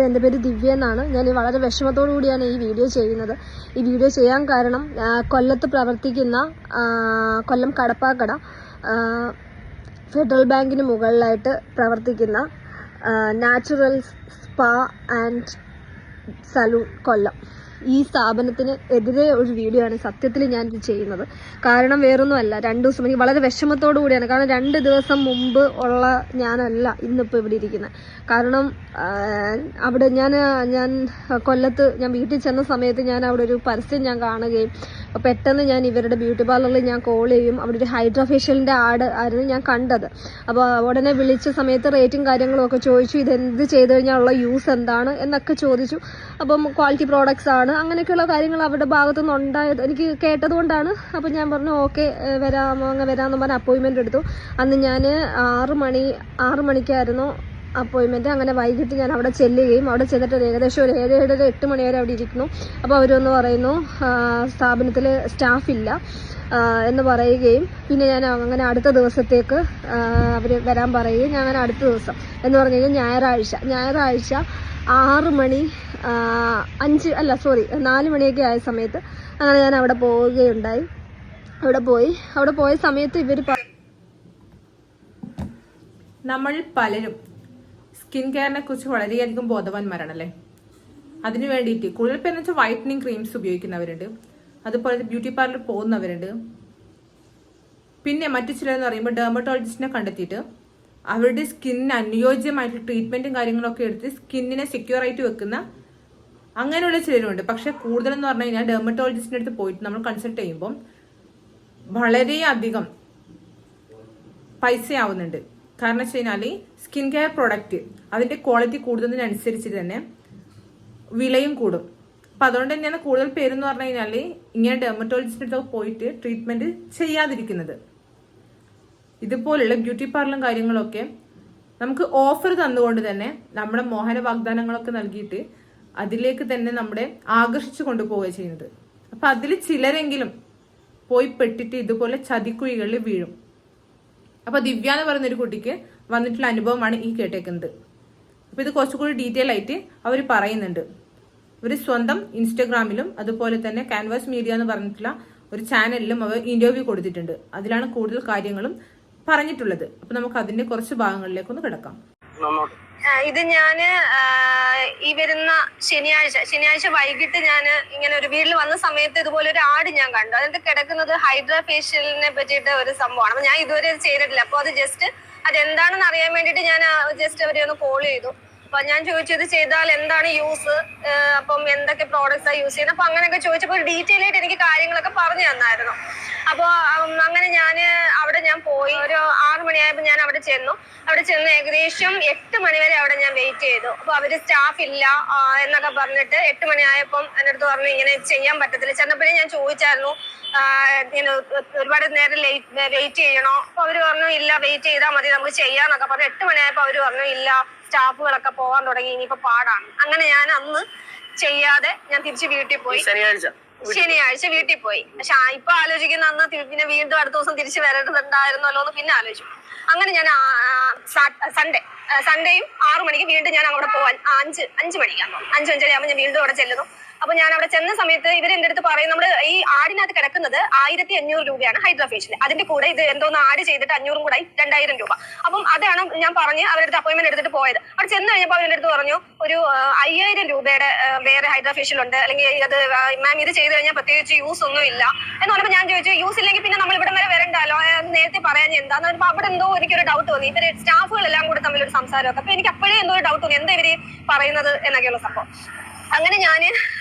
എൻ്റെ പേര് ദിവ്യ എന്നാണ്. ഞാൻ വളരെ വിഷമത്തോടു കൂടിയാണ് ഈ വീഡിയോ ചെയ്യുന്നത്. ഈ വീഡിയോ ചെയ്യാൻ കാരണം കൊല്ലത്ത് പ്രവർത്തിക്കുന്ന കൊല്ലം കടപ്പാക്കട ഫെഡറൽ ബാങ്കിന് മുകളിലായിട്ട് പ്രവർത്തിക്കുന്ന നാച്ചുറൽ സ്പാ ആൻഡ് സലൂൺ കൊല്ലം, ഈ സ്ഥാപനത്തിന് എതിരെ ഒരു വീഡിയോ ആണ് സത്യത്തിൽ ഞാനിത് ചെയ്യുന്നത്. കാരണം വേറൊന്നുമല്ല, 2 ദിവസം എനിക്ക് വളരെ വിഷമത്തോടു കൂടിയാണ്. കാരണം 2 ദിവസം മുമ്പ് ഉള്ള ഞാനല്ല ഇന്നിപ്പോൾ ഇവിടെ ഇരിക്കുന്നത്. കാരണം അവിടെ ഞാൻ കൊല്ലത്ത് ഞാൻ വീട്ടിൽ ചെന്ന സമയത്ത് ഞാൻ അവിടെ ഒരു പരസ്യം ഞാൻ കാണുകയും പെട്ടെന്ന് ഞാൻ ഇവരുടെ ബ്യൂട്ടി പാർലറിൽ ഞാൻ കോൾ ചെയ്യും. അവിടെ ഒരു ഹൈഡ്രാ ഫേഷ്യലിൻ്റെ ആഡ് ആയിരുന്നു ഞാൻ കണ്ടത്. അപ്പോൾ ഉടനെ വിളിച്ച സമയത്ത് റേറ്റും കാര്യങ്ങളും ഒക്കെ ചോദിച്ചു, ഇതെന്ത് ചെയ്ത് കഴിഞ്ഞാലുള്ള യൂസ് എന്താണ് എന്നൊക്കെ ചോദിച്ചു. അപ്പം ക്വാളിറ്റി പ്രോഡക്ട്സ് ആണ്, അങ്ങനെയൊക്കെയുള്ള കാര്യങ്ങൾ അവരുടെ ഭാഗത്തുനിന്ന് ഉണ്ടായത് എനിക്ക് കേട്ടതുകൊണ്ടാണ്. അപ്പം ഞാൻ പറഞ്ഞു ഓക്കെ വരാമെന്ന് പറഞ്ഞ് അപ്പോയിൻമെൻ്റ് എടുത്തു. അന്ന് ഞാൻ 6 മണിക്കായിരുന്നു അപ്പോയിൻമെൻറ്റ്. അങ്ങനെ വൈകിട്ട് ഞാൻ അവിടെ ചെല്ലുകയും അവിടെ ചെന്നിട്ട് ഏകദേശം ഒരു 7-8 മണി വരെ അവിടെ ഇരിക്കുന്നു. അപ്പോൾ അവരൊന്ന് പറയുന്നു സ്ഥാപനത്തിൽ സ്റ്റാഫില്ല എന്ന് പറയുകയും പിന്നെ ഞാൻ അങ്ങനെ അടുത്ത ദിവസത്തേക്ക് അവർ വരാൻ പറയുകയും ഞാൻ അങ്ങനെ അടുത്ത ദിവസം എന്ന് പറഞ്ഞു കഴിഞ്ഞാൽ ഞായറാഴ്ച 4 മണിയൊക്കെ ആയ സമയത്ത് അങ്ങനെ ഞാൻ അവിടെ പോവുകയുണ്ടായി. അവിടെ പോയ സമയത്ത് ഇവർ നമ്മൾ പലരും സ്കിൻ കെയറിനെ കുറിച്ച് വളരെയധികം ബോധവാന്മാരാണല്ലേ. അതിനു വേണ്ടിയിട്ട് കൂടുതൽ പേരെന്ന് വെച്ചാൽ വൈറ്റനിങ് ക്രീംസ് ഉപയോഗിക്കുന്നവരുണ്ട്, അതുപോലെ ബ്യൂട്ടി പാർലർ പോകുന്നവരുണ്ട്. പിന്നെ മറ്റു ചിലരെന്ന് പറയുമ്പോൾ ഡെർമറ്റോളജിസ്റ്റിനെ കണ്ടെത്തിയിട്ട് അവരുടെ സ്കിന്നിന് അനുയോജ്യമായിട്ട് ട്രീറ്റ്മെന്റും കാര്യങ്ങളൊക്കെ എടുത്ത് സ്കിന്നിനെ സെക്യൂർ ആയിട്ട് വെക്കുന്ന അങ്ങനെയുള്ള ചിലരുണ്ട്. പക്ഷെ കൂടുതലെന്ന് പറഞ്ഞു കഴിഞ്ഞാൽ ഡെർമറ്റോളജിസ്റ്റിന്റെ അടുത്ത് പോയിട്ട് നമ്മൾ കൺസൾട്ട് ചെയ്യുമ്പോൾ വളരെയധികം പൈസയാവുന്നുണ്ട്. കാരണം വെച്ച് കഴിഞ്ഞാൽ സ്കിൻ കെയർ പ്രോഡക്റ്റ് അതിന്റെ ക്വാളിറ്റി കൂടുന്നതിനനുസരിച്ച് തന്നെ വിലയും കൂടും. അപ്പം അതുകൊണ്ട് തന്നെയാണ് കൂടുതൽ പേരെന്ന് പറഞ്ഞു കഴിഞ്ഞാൽ ഇങ്ങനെ ഡെർമറ്റോളജിസ്റ്റിന്റെ അടുത്ത് പോയിട്ട് ട്രീറ്റ്മെന്റ് ചെയ്യാതിരിക്കുന്നത്. ഇതുപോലുള്ള ബ്യൂട്ടി പാർലറും കാര്യങ്ങളൊക്കെ നമുക്ക് ഓഫർ തന്നുകൊണ്ട് തന്നെ നമ്മുടെ മോഹന വാഗ്ദാനങ്ങളൊക്കെ നൽകിയിട്ട് അതിലേക്ക് തന്നെ നമ്മളെ ആകർഷിച്ചു കൊണ്ടുപോവുക ചെയ്യുന്നത്. അപ്പൊ അതിൽ ചിലരെങ്കിലും പോയി പെട്ടിട്ട് ഇതുപോലെ ചതിക്കുഴികളിൽ വീഴും. അപ്പൊ ദിവ്യ എന്ന് പറയുന്ന ഒരു കുട്ടിക്ക് വന്നിട്ടുള്ള അനുഭവമാണ് ഈ കേട്ടേക്കുന്നത്. അപ്പൊ ഇത് കുറച്ചുകൂടി ഡീറ്റെയിൽ ആയിട്ട് അവർ പറയുന്നുണ്ട്. ഇവർ സ്വന്തം ഇൻസ്റ്റഗ്രാമിലും അതുപോലെ തന്നെ ക്യാൻവാസ് മീഡിയ എന്ന് പറഞ്ഞിട്ടുള്ള ഒരു ചാനലിലും അവർ ഇന്റർവ്യൂ കൊടുത്തിട്ടുണ്ട്. അതിലാണ് കൂടുതൽ കാര്യങ്ങളും പറഞ്ഞിട്ടുള്ളത്. അപ്പൊ നമുക്ക് അതിന്റെ കുറച്ച് ഭാഗങ്ങളിലേക്കൊന്ന് കിടക്കാം. ഇത് ഞാന് ഈ വരുന്ന ശനിയാഴ്ച വൈകിട്ട് ഞാൻ ഇങ്ങനെ ഒരു വീട്ടിൽ വന്ന സമയത്ത് ഇതുപോലെ ഒരു ആഡ് ഞാൻ കണ്ടു. അതിന്റെ കിടക്കുന്നത് ഹൈഡ്രാ ഫേഷ്യലിനെ പറ്റിയിട്ട് ഒരു സംഭവമാണ്. അപ്പൊ ഞാൻ ഇതുവരെ ചെയ്തിട്ടില്ല. അപ്പൊ അത് ജസ്റ്റ് അതെന്താണെന്ന് അറിയാൻ വേണ്ടിയിട്ട് ഞാൻ ജസ്റ്റ് അവരെ ഒന്ന് കോൾ ചെയ്തു. അപ്പൊ ഞാൻ ചോദിച്ചു ഇത് ചെയ്താൽ എന്താണ് യൂസ്, അപ്പം എന്തൊക്കെ പ്രോഡക്ട്സാ യൂസ് ചെയ്യുന്നത്, അപ്പൊ അങ്ങനെയൊക്കെ ചോദിച്ചപ്പോൾ ഡീറ്റെയിൽ ആയിട്ട് എനിക്ക് കാര്യങ്ങളൊക്കെ പറഞ്ഞു തന്നായിരുന്നു. അപ്പോൾ അങ്ങനെ ഞാൻ പോയി ഒരു 6 മണിയായപ്പോൾ ഞാൻ അവിടെ ചെന്ന് ഏകദേശം 8 മണി വരെ അവിടെ ഞാൻ വെയിറ്റ് ചെയ്തു. അപ്പൊ അവര് സ്റ്റാഫ് ഇല്ല എന്നൊക്കെ പറഞ്ഞിട്ട് 8 മണിയായപ്പം എൻ്റെ അടുത്ത് പറഞ്ഞു ഇങ്ങനെ ചെയ്യാൻ പറ്റത്തില്ല. ചെന്നപ്പോഴേ ഞാൻ ചോദിച്ചായിരുന്നു ഒരുപാട് നേരം വെയിറ്റ് ചെയ്യണോ, അപ്പൊ അവര് പറഞ്ഞു ഇല്ല വെയിറ്റ് ചെയ്താൽ മതി നമുക്ക് ചെയ്യാന്നൊക്കെ പറഞ്ഞു. 8 മണിയായപ്പോ അവര് പറഞ്ഞു ഇല്ല സ്റ്റാഫുകളൊക്കെ പോകാൻ തുടങ്ങി, ഇനിയിപ്പോ പാടാണ്. അങ്ങനെ ഞാൻ അന്ന് ചെയ്യാതെ ഞാൻ തിരിച്ച് വീട്ടിൽ പോയി. ശനിയാഴ്ച വീട്ടിൽ പോയി. പക്ഷെ ഇപ്പൊ ആലോചിക്കുന്ന അന്ന് പിന്നെ വീണ്ടും അടുത്ത ദിവസം തിരിച്ചു വരേണ്ടതുണ്ടായിരുന്നല്ലോ എന്ന് പിന്നെ ആലോചിച്ചു. അങ്ങനെ ഞാൻ സൺഡേയും 6 മണിക്ക് വീണ്ടും ഞാൻ അവിടെ പോവാൻ 5 മണിക്കാകുമ്പോൾ 5:30 ആകുമ്പോൾ ഞാൻ വീണ്ടും അവിടെ ചെല്ലുന്നു. അപ്പൊ ഞാൻ അവിടെ ചെന്ന സമയത്ത് ഇവർ എന്റെ അടുത്ത് പറയും നമ്മൾ ഈ ആടിനകത്ത് കിടക്കുന്നത് 1500 രൂപയാണ് ഹൈഡ്രാ ഫേഷ്യൽ. അതിന്റെ കൂടെ ഇത് എന്തോന്ന് ആഡ് ചെയ്തിട്ട് 500 കൂടെ 2000 രൂപ. അപ്പം അതാണ് ഞാൻ പറഞ്ഞ് അവരുടെ അപ്പോയിന്റ്മെന്റ് എടുത്തിട്ട് പോയത്. അവിടെ ചെന്ന് കഴിഞ്ഞപ്പോൾ അവരുടെ അടുത്ത് പറഞ്ഞു ഒരു 5000 രൂപയുടെ വേറെ ഹൈഡ്രാ ഫേഷ്യൽ ഉണ്ട്, അല്ലെങ്കിൽ അത് മാം ഇത് ചെയ്ത് കഴിഞ്ഞാൽ പ്രത്യേകിച്ച് യൂസ് ഒന്നും ഇല്ല എന്ന് പറഞ്ഞപ്പോൾ ഞാൻ ചോദിച്ചു യൂസ് ഇല്ലെങ്കിൽ പിന്നെ നമ്മൾ ഇവിടെ വരെ വരണ്ടല്ലോ, നേരത്തെ പറയാൻ എന്താന്ന് പറഞ്ഞപ്പോൾ അവിടെ എന്തോ എനിക്കൊരു ഡൗട്ട് തോന്നി. ഇവര് സ്റ്റാഫുകളെല്ലാം കൂടെ തമ്മിലൊരു സംസാരമൊക്കെ. അപ്പൊ എനിക്ക് അപ്പോഴേ എന്തോ ഒരു ഡൗട്ട് തോന്നി എന്താ ഇവര് പറയുന്നത് എന്നൊക്കെയുള്ള സംഭവം. അങ്ങനെ ഞാന്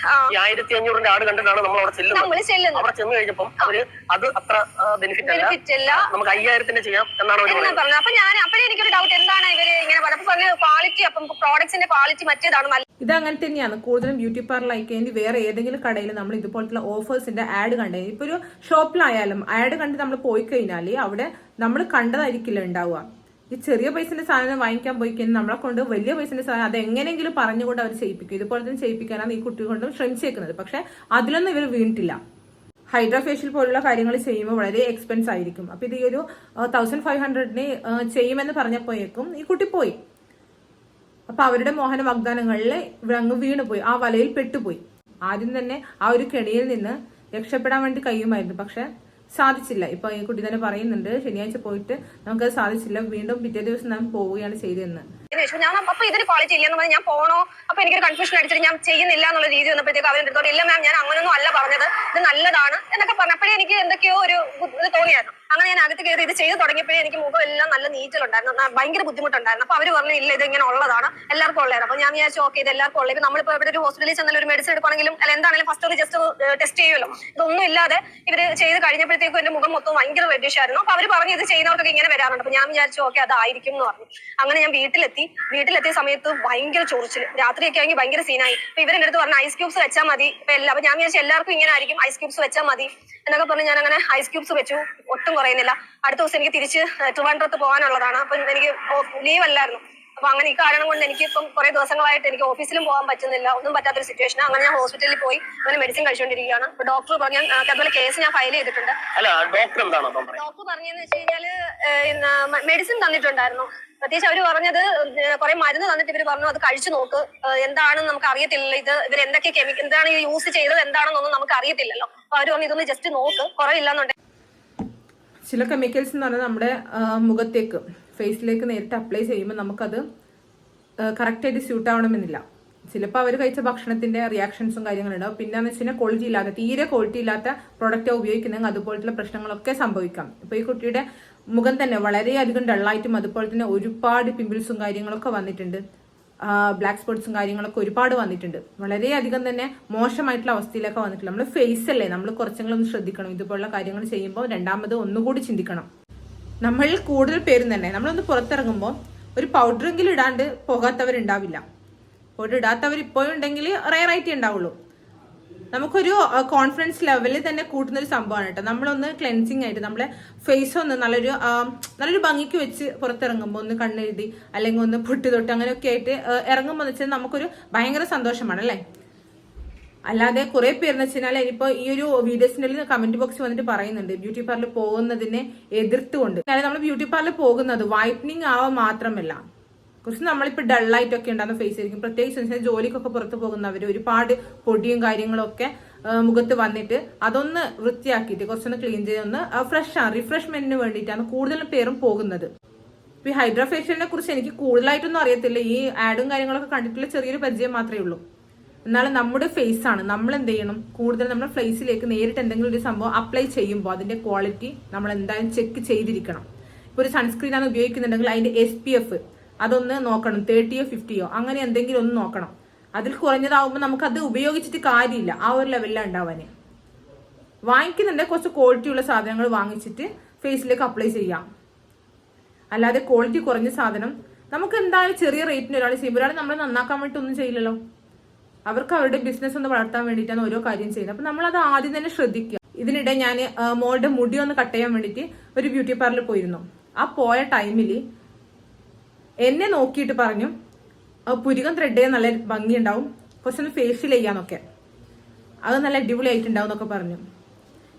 1500 ആട് കണ്ടിട്ടാണ് നമ്മൾ അവിടെ ചെല്ലുന്നത്. അവിടെ ചെന്ന് കഴിഞ്ഞപ്പോൾ അവര് അത് അത്ര ബെനിഫിറ്റ് അല്ല, നമുക്ക് 5000 ചെയ്യാം എന്നാണ് പറഞ്ഞത്. അപ്പൊ അപ്പോഴേ എനിക്കൊരു ഡൗട്ട് എന്താണ് ഇവര് ഇങ്ങനെ പറഞ്ഞ ക്വാളിറ്റി, അപ്പം പ്രോഡക്ട്സിന്റെ ക്വാളിറ്റി മറ്റേതാണ് നല്ല. ഇത് അങ്ങനെ തന്നെയാണ്. കൂടുതലും ബ്യൂട്ടി പാർലർ ആയിക്കഴിഞ്ഞാൽ വേറെ ഏതെങ്കിലും കടയിൽ നമ്മൾ ഇതുപോലത്തെ ഓഫേഴ്സിന്റെ ആഡ് കണ്ടുകഴിഞ്ഞാൽ ഇപ്പൊ ഒരു ഷോപ്പിലായാലും ആഡ് കണ്ട് നമ്മൾ പോയി കഴിഞ്ഞാൽ അവിടെ നമ്മൾ കണ്ടതായിരിക്കില്ല ഉണ്ടാവുക. ഈ ചെറിയ പൈസന്റെ സാധനം വാങ്ങിക്കാൻ പോയി കഴിഞ്ഞാൽ നമ്മളെ കൊണ്ട് വലിയ പൈസന്റെ സാധനം അത് എങ്ങനെയെങ്കിലും പറഞ്ഞുകൊണ്ട് അവർ ചെയ്യിപ്പിക്കും. ഇതുപോലെ തന്നെ ചെയ്യിപ്പിക്കാനാണ് ഈ കുട്ടി കൊണ്ടും ശ്രമിച്ചേക്കുന്നത്. പക്ഷെ അതിലൊന്നും ഇവർ വീണിട്ടില്ല. ഹൈഡ്രാ ഫേഷ്യൽ പോലുള്ള കാര്യങ്ങൾ ചെയ്യുമ്പോൾ വളരെ എക്സ്പെൻസ് ആയിരിക്കും. അപ്പൊ ഇത് ഈ ഒരു 1500 ചെയ്യുമെന്ന് പറഞ്ഞപ്പോഴേക്കും ഈ കുട്ടി പോയി. അപ്പൊ അവരുടെ മോഹന വാഗ്ദാനങ്ങളിൽ അങ്ങ് വീണുപോയി, ആ വലയിൽ പെട്ടുപോയി. ആദ്യം തന്നെ ആ ഒരു കെണിയിൽ നിന്ന് രക്ഷപ്പെടാൻ വേണ്ടി കഴിയുമായിരുന്നു, പക്ഷെ സാധിച്ചില്ല. ഇപ്പൊ ഈ കുട്ടി തന്നെ പറയുന്നുണ്ട്, ശനിയാഴ്ച പോയിട്ട് നമുക്കത് സാധിച്ചില്ല, വീണ്ടും പിറ്റേ ദിവസം നാം പോവുകയാണ് ചെയ്തതെന്ന്. ഞാൻ അപ്പൊ ഇതിന് ക്വാളിറ്റി ഇല്ലെന്ന് പറഞ്ഞാൽ ഞാൻ പോണോ, അപ്പൊ എനിക്കൊരു കൺഫ്യൂഷൻ അടിച്ചിട്ട് ഞാൻ ചെയ്യുന്നില്ല എന്നുള്ള രീതി വന്നപ്പോഴത്തേക്ക് അവരുടെ അടുത്തോട്ട് ഇല്ല മാം ഞാൻ അങ്ങനെയൊന്നും അല്ല പറഞ്ഞത്, ഇത് നല്ലതാണ് എന്നൊക്കെ പറഞ്ഞപ്പോഴേ എനിക്ക് എന്തൊക്കെയോ ഒരു ഇത് തോന്നിയായിരുന്നു. അങ്ങനെ ഞാൻ അകത്ത് കയറി ഇത് ചെയ്ത് തുടങ്ങിയപ്പോഴേ എനിക്ക് മുഖം എല്ലാം നല്ല നീറ്റലുണ്ടായിരുന്നു, ഭയങ്കര ബുദ്ധിമുട്ടുണ്ടായിരുന്നു. അപ്പൊ അവര് പറഞ്ഞു ഇല്ല ഇത് ഇങ്ങനെ ഉള്ളതാണ്, എല്ലാവർക്കും ഉള്ളതാണ്. അപ്പൊ ഞാൻ വിചാരിച്ചു ഓക്കെ ഇത് എല്ലാവർക്കും ഉള്ളത്. നമ്മളിപ്പോ ഇവിടെ ഒരു ഹോസ്പിറ്റലിൽ ചെന്നാലും ഒരു മെഡിസിൻ എടുക്കുകയാണെങ്കിലും അല്ല എന്താണെങ്കിലും ഫസ്റ്റ് ഒരു ജസ്റ്റ് ടെസ്റ്റ് ചെയ്യുമല്ലോ. ഇതൊന്നും ഇല്ലാതെ ഇവര് ചെയ്ത് കഴിഞ്ഞപ്പോഴത്തേക്കും എന്റെ മുഖം മൊത്തം ഭയങ്കര റെഡിഷ് ആയിരുന്നു. അപ്പൊ അവര് പറഞ്ഞു ഇത് ചെയ്യുന്നവർക്കൊക്കെ ഇങ്ങനെ വരാറുണ്ട്. അപ്പൊ ഞാൻ വിചാരിച്ചു ഓക്കെ അതായിരിക്കും എന്ന് പറഞ്ഞു. അങ്ങനെ ഞാൻ വീട്ടിലെത്തിയ സമയത്ത് ഭയങ്കര ചൊറിച്ചില്, രാത്രിയൊക്കെ ആണെങ്കിൽ ഭയങ്കര സീനായി. അപ്പൊ ഇവരെന്റെ അടുത്ത് പറഞ്ഞു ഐസ് ക്യൂബ്സ് വെച്ചാൽ മതി. അപ്പൊ ഞാൻ വിചാരിച്ചു എല്ലാവർക്കും ഇങ്ങനെ ആയിരിക്കും, ഐസ് ക്യൂബ്സ് വെച്ചാൽ മതി എന്നൊക്കെ പറഞ്ഞ് ഞാൻ അങ്ങനെ ഐസ് ക്യൂബ്സ് വെച്ചു. ഒട്ടും കുറയുന്നില്ല. അടുത്ത ദിവസം എനിക്ക് തിരിച്ച് ട്രിവാൻഡ്രത്ത് പോകാനുള്ളതാണ്. അപ്പൊ എനിക്ക് ലീവ് അല്ലായിരുന്നു. അപ്പൊ അങ്ങനെ ഈ കാരണം കൊണ്ട് എനിക്ക് ഇപ്പം കുറെ ദിവസങ്ങളായിട്ട് എനിക്ക് ഓഫീസിലും പോകാൻ പറ്റുന്നില്ല, ഒന്നും പറ്റാത്തൊരു സിറ്റുവേഷൻ. അങ്ങനെ ഞാൻ ഹോസ്പിറ്റലിൽ പോയി അങ്ങനെ മെഡിസിൻ കഴിച്ചുകൊണ്ടിരിക്കുകയാണ്. ഡോക്ടർ പറഞ്ഞു അതുപോലെ കേസ് ഞാൻ ഫയൽ ചെയ്തിട്ടുണ്ട്. ഡോക്ടർ പറഞ്ഞതെന്ന് വെച്ച് കഴിഞ്ഞാല് മെഡിസിൻ തന്നിട്ടുണ്ടായിരുന്നു. പ്രത്യേകിച്ച് അവര് പറഞ്ഞത് കുറെ മരുന്ന് തന്നിട്ട് ഇവര് പറഞ്ഞു അത് കഴിച്ചു നോക്ക്, എന്താണെന്ന് നമുക്ക് അറിയത്തില്ലല്ലോ, ഇത് ഇവർ എന്തൊക്കെ കെമിക്കൽ എന്താണ് യൂസ് ചെയ്തത് എന്താണെന്നൊന്നും നമുക്ക് അറിയത്തില്ലല്ലോ. അപ്പൊ അവര് പറഞ്ഞു ഇതൊന്ന് ജസ്റ്റ് നോക്ക്, കുറവില്ലാന്നുണ്ടെങ്കിൽ. ചില കെമിക്കൽസ് എന്ന് പറഞ്ഞാൽ നമ്മുടെ മുഖത്തേക്ക് ഫേസിലേക്ക് നേരിട്ട് അപ്ലൈ ചെയ്യുമ്പോൾ നമുക്കത് കറക്റ്റായിട്ട് സ്യൂട്ട് ആവണമെന്നില്ല. ചിലപ്പോൾ അവർ കഴിച്ച ഭക്ഷണത്തിന്റെ റിയാക്ഷൻസും കാര്യങ്ങളുണ്ടാവും. പിന്നെന്ന് വെച്ച് കഴിഞ്ഞാൽ ക്വാളിറ്റി ഇല്ലാത്ത, തീരെ ക്വാളിറ്റി ഇല്ലാത്ത പ്രൊഡക്റ്റ് ഉപയോഗിക്കുന്നെങ്കിൽ അതുപോലത്തെ പ്രശ്നങ്ങളൊക്കെ സംഭവിക്കാം. ഇപ്പൊ ഈ കുട്ടിയുടെ മുഖം തന്നെ വളരെയധികം ഡള്ളായിട്ടും അതുപോലെ തന്നെ ഒരുപാട് പിമ്പിൾസും കാര്യങ്ങളൊക്കെ വന്നിട്ടുണ്ട്, ബ്ലാക്ക് സ്പോട്ട്സും കാര്യങ്ങളൊക്കെ ഒരുപാട് വന്നിട്ടുണ്ട്. വളരെയധികം തന്നെ മോശമായിട്ടുള്ള അവസ്ഥയിലൊക്കെ വന്നിട്ടില്ല. നമ്മൾ ഫേസ് അല്ലേ, നമ്മൾ കുറച്ചെങ്കിലും ഒന്ന് ശ്രദ്ധിക്കണം. ഇതുപോലുള്ള കാര്യങ്ങൾ ചെയ്യുമ്പോൾ രണ്ടാമത് ഒന്നുകൂടി ചിന്തിക്കണം. നമ്മളിൽ കൂടുതൽ പേരും തന്നെ നമ്മളൊന്ന് പുറത്തിറങ്ങുമ്പോൾ ഒരു പൗഡറെങ്കിലും ഇടാണ്ട് പോകാത്തവരുണ്ടാവില്ല. പൗഡർ ഇടാത്തവർ ഇപ്പോഴും ഉണ്ടെങ്കിൽ റയറായിട്ടേ ഉണ്ടാവുള്ളൂ. നമുക്കൊരു കോൺഫിഡൻസ് ലെവലിൽ തന്നെ കൂട്ടുന്ന ഒരു സംഭവമാണ് കേട്ടോ. നമ്മളൊന്ന് ക്ലെൻസിങ് ആയിട്ട് നമ്മളെ ഫേസ് ഒന്ന് നല്ലൊരു ഭംഗിക്ക് വെച്ച് പുറത്തിറങ്ങുമ്പോൾ ഒന്ന് കണ്ണെഴുതി അല്ലെങ്കിൽ ഒന്ന് പൊട്ടി തൊട്ട് അങ്ങനെയൊക്കെ ആയിട്ട് ഇറങ്ങുമ്പോൾ എന്ന് വെച്ചാൽ നമുക്കൊരു ഭയങ്കര സന്തോഷമാണ് അല്ലേ. അല്ലാതെ കുറെ പേരെന്ന് വെച്ചാൽ ഇനിയിപ്പോ ഈ ഒരു വീഡിയോസിന്റെ കമന്റ് ബോക്സ് വന്നിട്ട് പറയുന്നുണ്ട് ബ്യൂട്ടി പാർലർ പോകുന്നതിനെ എതിർത്തുകൊണ്ട്. അതായത് നമ്മൾ ബ്യൂട്ടി പാർലർ പോകുന്നത് വൈറ്റനിങ് ആവാൻ മാത്രമല്ല, കുറച്ച് നമ്മളിപ്പോൾ ഡള്ളായിട്ടൊക്കെ ഉണ്ടാകുന്ന ഫേസ് ആയിരിക്കും. പ്രത്യേകിച്ച് ജോലിക്കൊക്കെ പുറത്ത് പോകുന്നവർ ഒരുപാട് പൊടിയും കാര്യങ്ങളൊക്കെ മുഖത്ത് വന്നിട്ട് അതൊന്ന് വൃത്തിയാക്കിയിട്ട് കുറച്ചൊന്ന് ക്ലീൻ ചെയ്ത് ഒന്ന് റിഫ്രഷ്മെന്റിന് വേണ്ടിയിട്ടാണ് കൂടുതലും പേരും പോകുന്നത്. ഇപ്പൊ ഈ ഹൈഡ്രാ ഫേഷ്യലിനെ കുറിച്ച് എനിക്ക് കൂടുതലായിട്ടൊന്നും അറിയത്തില്ല. ഈ ആഡും കാര്യങ്ങളൊക്കെ കണ്ടിട്ടുള്ള ചെറിയൊരു പരിചയം മാത്രമേ ഉള്ളൂ. എന്നാലും നമ്മുടെ ഫേസ് ആണ്, നമ്മൾ എന്ത് ചെയ്യണം, കൂടുതൽ നമ്മുടെ ഫേസിലേക്ക് നേരിട്ട് എന്തെങ്കിലും ഒരു സംഭവം അപ്ലൈ ചെയ്യുമ്പോൾ അതിന്റെ ക്വാളിറ്റി നമ്മൾ എന്തായാലും ചെക്ക് ചെയ്തിരിക്കണം. ഇപ്പൊ ഒരു സൺസ്ക്രീൻ ആണ് ഉപയോഗിക്കുന്നുണ്ടെങ്കിൽ അതിന്റെ SPF അതൊന്ന് നോക്കണം, 30യോ 50യോ അങ്ങനെ എന്തെങ്കിലും ഒന്ന് നോക്കണം. അതിൽ കുറഞ്ഞതാവുമ്പോൾ നമുക്കത് ഉപയോഗിച്ചിട്ട് കാര്യമില്ല, ആ ഒരു ലെവലിലാണ് ഉണ്ടാവാന്. വാങ്ങിക്കുന്നുണ്ടെങ്കിൽ കുറച്ച് ക്വാളിറ്റി ഉള്ള സാധനങ്ങൾ വാങ്ങിച്ചിട്ട് ഫേസിലേക്ക് അപ്ലൈ ചെയ്യാം. അല്ലാതെ ക്വാളിറ്റി കുറഞ്ഞ സാധനം നമുക്ക് എന്തായാലും ചെറിയ റേറ്റിന് ഒരാൾ ചെയ്യുമ്പോൾ ഒരാൾ നമ്മളെ നന്നാക്കാൻ വേണ്ടി ഒന്നും ചെയ്യില്ലല്ലോ. അവർക്ക് അവരുടെ ബിസിനസ് ഒന്ന് വളർത്താൻ വേണ്ടിയിട്ടാണ് ഓരോ കാര്യം ചെയ്യുന്നത്. അപ്പൊ നമ്മളത് ആദ്യം തന്നെ ശ്രദ്ധിക്കുക. ഇതിനിടെ ഞാൻ മോളുടെ മുടി ഒന്ന് കട്ട് ചെയ്യാൻ വേണ്ടിയിട്ട് ഒരു ബ്യൂട്ടി പാർലറിൽ പോയിരുന്നു. ആ പോയ ടൈമിൽ എന്നെ നോക്കിയിട്ട് പറഞ്ഞു പുരികം ത്രെഡ് ചെയ്യാൻ നല്ല ഭംഗിയുണ്ടാവും, കുറച്ചൊന്ന് ഫേഷ്യൽ ചെയ്യാന്നൊക്കെ, അത് നല്ല അടിപൊളിയായിട്ടുണ്ടാവും എന്നൊക്കെ പറഞ്ഞു.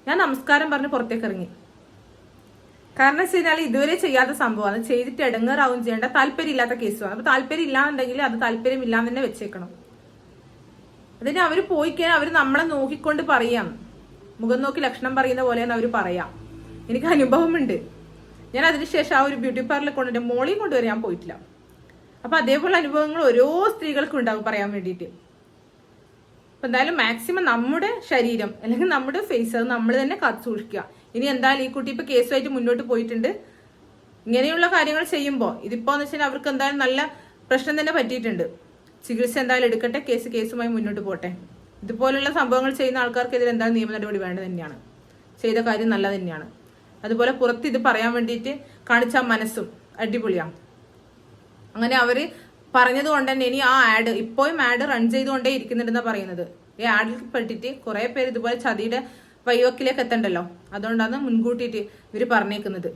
ഞാൻ നമസ്കാരം പറഞ്ഞ് പുറത്തേക്ക് ഇറങ്ങി. കാരണം വെച്ച് കഴിഞ്ഞാൽ ഇതുവരെ ചെയ്യാത്ത സംഭവമാണ്, ചെയ്തിട്ട് ഇടങ്ങേറാവും ചെയ്യേണ്ട, താല്പര്യമില്ലാത്ത കേസുമാണ്. അപ്പൊ താല്പര്യം ഇല്ലാന്നുണ്ടെങ്കിൽ അത് താല്പര്യം ഇല്ലാന്ന് തന്നെ വെച്ചേക്കണം. അതിന് അവർ പോയി കഴിഞ്ഞാൽ അവർ നമ്മളെ നോക്കിക്കൊണ്ട് പറയാം, മുഖം നോക്കി ലക്ഷണം പറയുന്ന പോലെയാണ് അവർ പറയാം. എനിക്ക് അനുഭവമുണ്ട്. ഞാൻ അതിനുശേഷം ആ ഒരു ബ്യൂട്ടി പാർലറിൽ കൊണ്ടുവരും, മോളിയും കൊണ്ടുവരെ ഞാൻ പോയിട്ടില്ല. അപ്പൊ അതേപോലെ അനുഭവങ്ങൾ ഓരോ സ്ത്രീകൾക്കും ഉണ്ടാവും പറയാൻ വേണ്ടിയിട്ട്. അപ്പൊ എന്തായാലും മാക്സിമം നമ്മുടെ ശരീരം അല്ലെങ്കിൽ നമ്മുടെ ഫേസ് അത് നമ്മൾ തന്നെ കാത്തു സൂക്ഷിക്കുക. ഇനി എന്തായാലും ഈ കുട്ടി ഇപ്പൊ കേസുമായിട്ട് മുന്നോട്ട് പോയിട്ടുണ്ട്. ഇങ്ങനെയുള്ള കാര്യങ്ങൾ ചെയ്യുമ്പോൾ ഇതിപ്പോന്ന് വെച്ചാൽ അവർക്ക് എന്തായാലും നല്ല പ്രശ്നം തന്നെ പറ്റിയിട്ടുണ്ട്. ചികിത്സ എന്തായാലും എടുക്കട്ടെ, കേസുമായി മുന്നോട്ട് പോട്ടെ. ഇതുപോലുള്ള സംഭവങ്ങൾ ചെയ്യുന്ന ആൾക്കാർക്കെതിരെ എന്തായാലും നിയമ നടപടി വേണ്ടത് തന്നെയാണ്. ചെയ്ത കാര്യം നല്ല തന്നെയാണ്. അതുപോലെ പുറത്ത് ഇത് പറയാൻ വേണ്ടിയിട്ട് കാണിച്ച മനസ്സും അടിപൊളിയാണ്. അങ്ങനെ അവര് പറഞ്ഞത് കൊണ്ട് തന്നെ ഇനി ആ ആഡ് ഇപ്പോഴും ആഡ് റൺ ചെയ്തുകൊണ്ടേ ഇരിക്കുന്നുണ്ടെന്നാണ് പറയുന്നത്. ഈ ആഡിൽ പെട്ടിട്ട് കുറെ പേര് ഇതുപോലെ ചതിയുടെ വഴിവക്കിലേക്ക് എത്തണ്ടല്ലോ, അതുകൊണ്ടാണ് മുൻകൂട്ടിയിട്ട് ഇവര് പറഞ്ഞേക്കുന്നത്.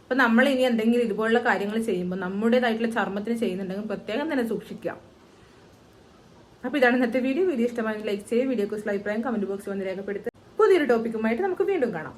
അപ്പൊ നമ്മൾ ഇനി എന്തെങ്കിലും ഇതുപോലുള്ള കാര്യങ്ങൾ ചെയ്യുമ്പോൾ നമ്മുടേതായിട്ടുള്ള ചർമ്മത്തിന് ചെയ്യുന്നുണ്ടെങ്കിൽ പ്രത്യേകം തന്നെ സൂക്ഷിക്കുക. അപ്പൊ ഇതാണ് ഇന്നത്തെ വീഡിയോ. ഇഷ്ടമായി ലൈക്ക് ചെയ്യുക. വീഡിയോ കുറിച്ചുള്ള അഭിപ്രായം കമന്റ് ബോക്സിൽ വന്ന് രേഖപ്പെടുത്തുക. പുതിയൊരു ടോപ്പിക്കുമായിട്ട് നമുക്ക് വീണ്ടും കാണാം.